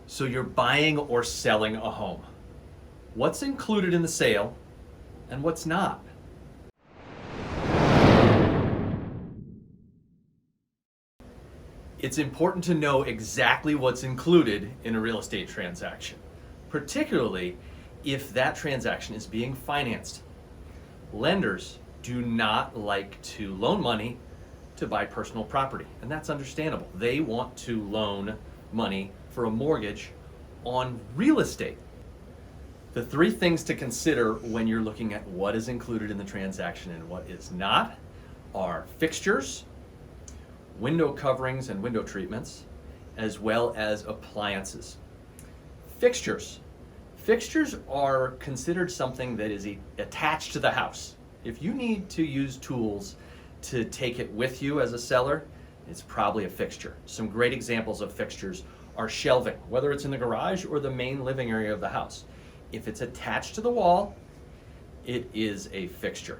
So you're buying or selling a home. What's included in the sale and what's not? It's important to know exactly what's included in a real estate transaction, particularly if that transaction is being financed. Lenders do not like to loan money to buy personal property, and that's understandable. They want to loan money for a mortgage on real estate. The three things to consider when you're looking at what is included in the transaction and what is not are fixtures, window coverings and window treatments, as well as appliances. Fixtures. Fixtures are considered something that is attached to the house. If you need to use tools to take it with you as a seller, it's probably a fixture. Some great examples of fixtures are shelving, whether it's in the garage or the main living area of the house. If it's attached to the wall, it is a fixture.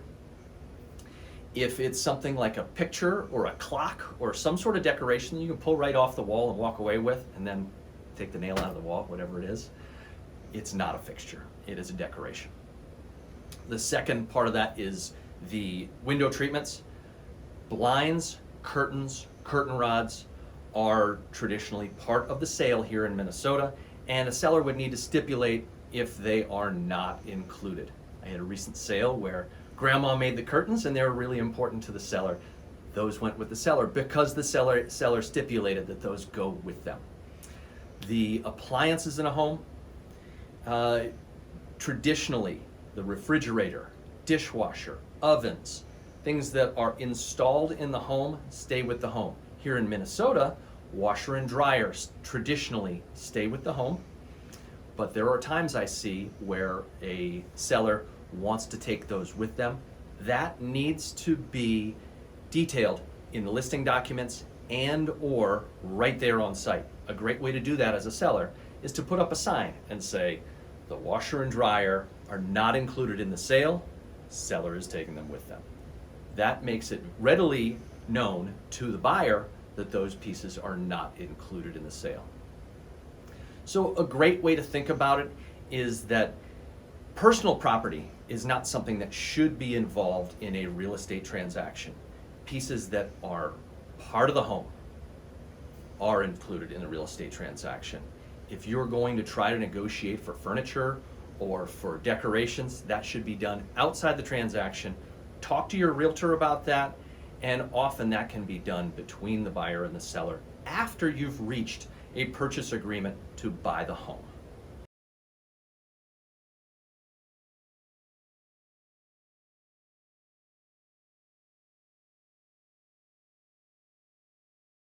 If it's something like a picture or a clock or some sort of decoration that you can pull right off the wall and walk away with and then take the nail out of the wall, whatever it is, it's not a fixture. It is a decoration. The second part of that is the window treatments. Blinds, curtains, curtain rods are traditionally part of the sale here in Minnesota, and a seller would need to stipulate if they are not included. I had a recent sale where grandma made the curtains and they were really important to the seller. Those went with the seller because the seller stipulated that those go with them. The appliances in a home, traditionally the refrigerator, dishwasher, ovens, things that are installed in the home stay with the home. Here in Minnesota, washer and dryer traditionally stay with the home, but there are times I see where a seller wants to take those with them. That needs to be detailed in the listing documents and or right there on site. A great way to do that as a seller is to put up a sign and say, the washer and dryer are not included in the sale, seller is taking them with them. That makes it readily known to the buyer that those pieces are not included in the sale. So a great way to think about it is that personal property is not something that should be involved in a real estate transaction. Pieces that are part of the home are included in the real estate transaction. If you're going to try to negotiate for furniture or for decorations, that should be done outside the transaction. Talk to your realtor about that, and often that can be done between the buyer and the seller after you've reached a purchase agreement to buy the home.